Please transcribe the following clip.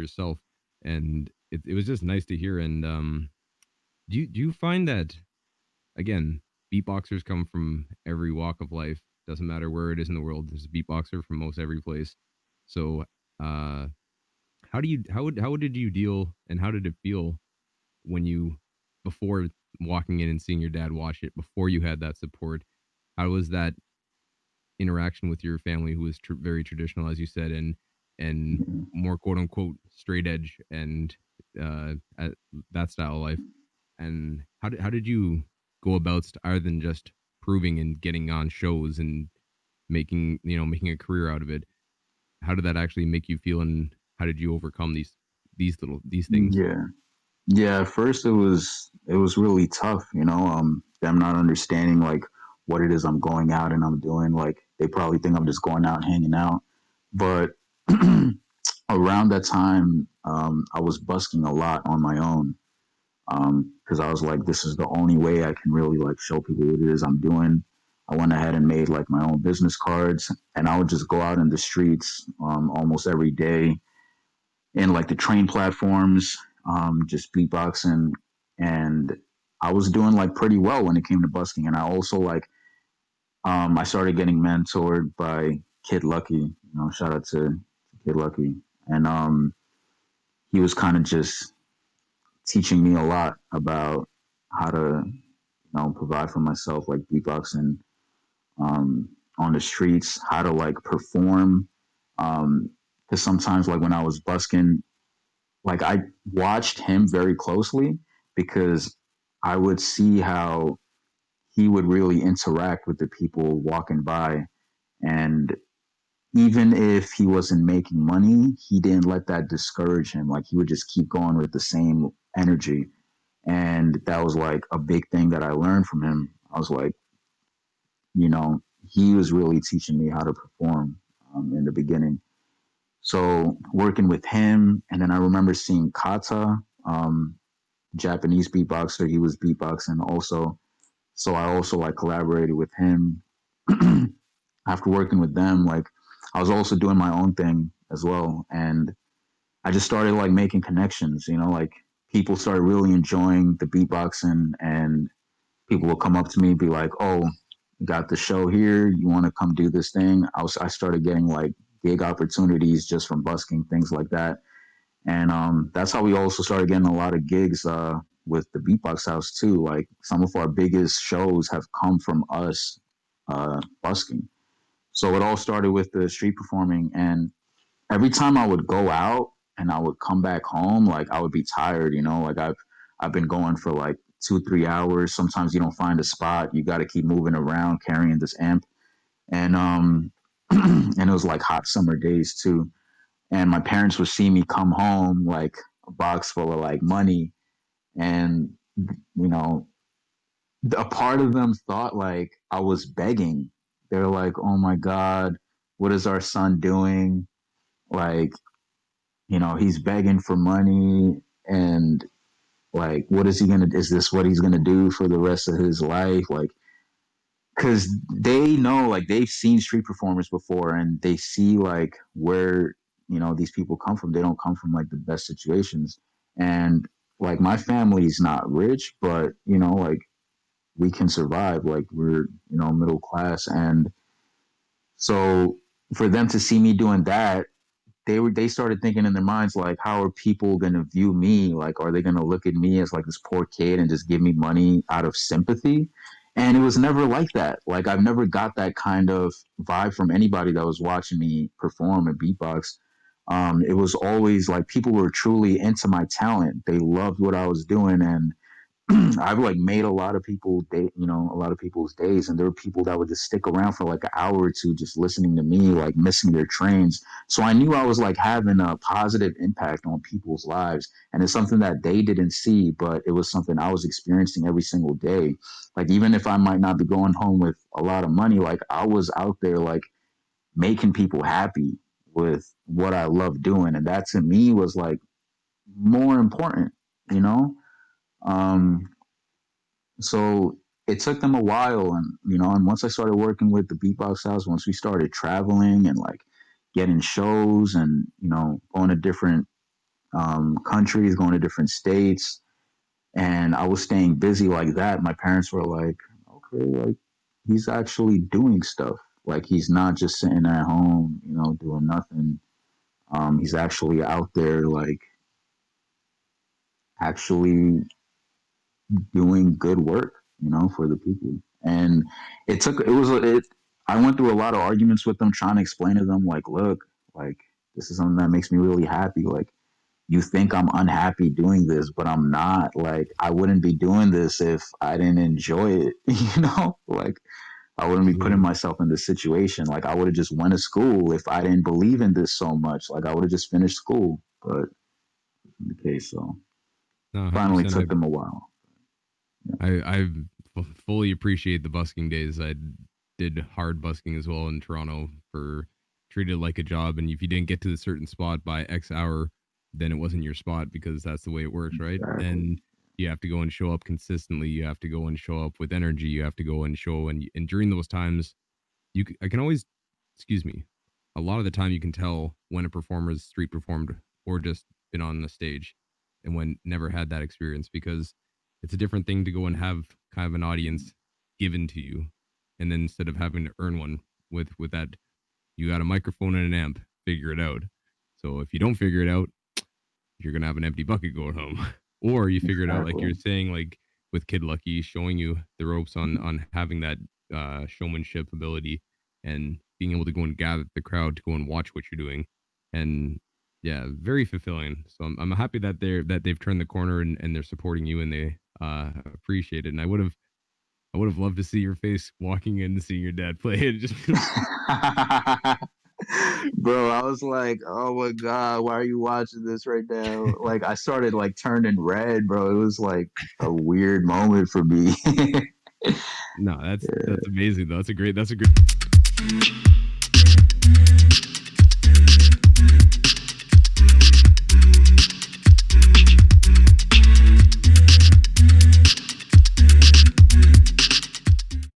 yourself, and it was just nice to hear. And do you find that, again, beatboxers come from every walk of life. Doesn't matter where it is in the world. There's a beatboxer from most every place. So, uh, how did you deal, and how did it feel when you, before walking in and seeing your dad watch it, before you had that support? How was that interaction with your family, who was very traditional, as you said, and Yeah. more quote unquote straight edge, and uh, that style of life? And how did you go about, other than just proving and getting on shows and making a career out of it? How did that actually make you feel, and how did you overcome these things? Yeah. Yeah, at first it was really tough, them not understanding like what it is I'm going out and I'm doing. Like they probably think I'm just going out hanging out. But around that time, I was busking a lot on my own. Because I was like, this is the only way I can really like show people what it is I'm doing. I went ahead and made like my own business cards, and I would just go out in the streets almost every day in like the train platforms, just beatboxing, and I was doing like pretty well when it came to busking. And I also like I started getting mentored by Kid Lucky. Shout out to Kid Lucky, and he was kind of just teaching me a lot about how to provide for myself, like beatboxing um, on the streets, how to like perform. Because sometimes, like when I was busking, like I watched him very closely because I would see how he would really interact with the people walking by. And even if he wasn't making money, he didn't let that discourage him. Like he would just keep going with the same energy. And that was like a big thing that I learned from him. I was like, you know, he was really teaching me how to perform in the beginning. So working with him, and then I remember seeing Kata, Japanese beatboxer. He was beatboxing also, so I also like collaborated with him. After working with them, like I was also doing my own thing as well, and I just started like making connections. Like people started really enjoying the beatboxing, and people will come up to me and be like, "Oh, got the show here. You want to come do this thing?" I started getting like gig opportunities just from busking, things like that. And that's how we also started getting a lot of gigs with the Beatbox House too. Like some of our biggest shows have come from us busking. So it all started with the street performing, and every time I would go out and I would come back home, like I would be tired. Like I've been going for like 2 3 hours. Sometimes you don't find a spot. You got to keep moving around carrying this amp, and and it was like hot summer days too. And my parents would see me come home like a box full of like money, and you know, a part of them thought like I was begging. They're like, "Oh my god, what is our son doing? Like, he's begging for money, and like, what is he gonna? Is this what he's gonna do for the rest of his life? Like, because they know, like, they've seen street performers before, and they see like where these people come from. They don't come from like the best situations, and like my family's not rich, but like we can survive. Like we're middle class, and so for them to see me doing that, they started thinking in their minds like, how are people gonna view me? Like, are they gonna look at me as like this poor kid and just give me money out of sympathy? And it was never like that. Like I've never got that kind of vibe from anybody that was watching me perform and beatbox. It was always like people were truly into my talent. They loved what I was doing, and I've like made a lot of a lot of people's days, and there were people that would just stick around for like an hour or two just listening to me, like missing their trains. So I knew I was like having a positive impact on people's lives, and it's something that they didn't see, but it was something I was experiencing every single day. Like even if I might not be going home with a lot of money, like I was out there like making people happy with what I love doing, and that to me was like more important, you know. Um, so it took them a while, and and once I started working with the Beatbox House, once we started traveling and like getting shows and going to different countries, going to different states, and I was staying busy like that. My parents were like, okay, like he's actually doing stuff. Like he's not just sitting at home, you know, doing nothing. He's actually out there, like actually doing good work, you know, for the people. And I went through a lot of arguments with them, trying to explain to them, like, look, like this is something that makes me really happy. Like, you think I'm unhappy doing this, but I'm not. Like, I wouldn't be doing this if I didn't enjoy it, you know? Like, I wouldn't be putting Absolutely. myself in this situation. Like, I would have just went to school if I didn't believe in this so much. Like, I would have just finished school. But in the case, so No, finally 100%. took them a while. Yeah, I fully appreciate the busking days. I did hard busking as well in Toronto for treated like a job, and if you didn't get to the certain spot by X hour, then it wasn't your spot because that's the way it works, right? exactly. And you have to go and show up consistently. You have to go and show up with energy. You have to go and show, and during those times, I can always, excuse me, a lot of the time you can tell when a performer's street performed or just been on the stage, and when never had that experience, because it's a different thing to go and have kind of an audience given to you, and then instead of having to earn one with that, you got a microphone and an amp, figure it out. So if you don't figure it out, you're gonna have an empty bucket going home. Or you figure it out like Exactly. you're saying, like with Kid Lucky, showing you the ropes on having that showmanship ability and being able to go and gather the crowd to go and watch what you're doing. And yeah, very fulfilling. So I'm happy that they've turned the corner, and they're supporting you, and they appreciate it. And I would have loved to see your face walking in and seeing your dad play it. Just Bro, I was like, oh my God, why are you watching this right now? Like, I started like turning red, bro. It was like a weird moment for me. no, Yeah. that's amazing though. That's a great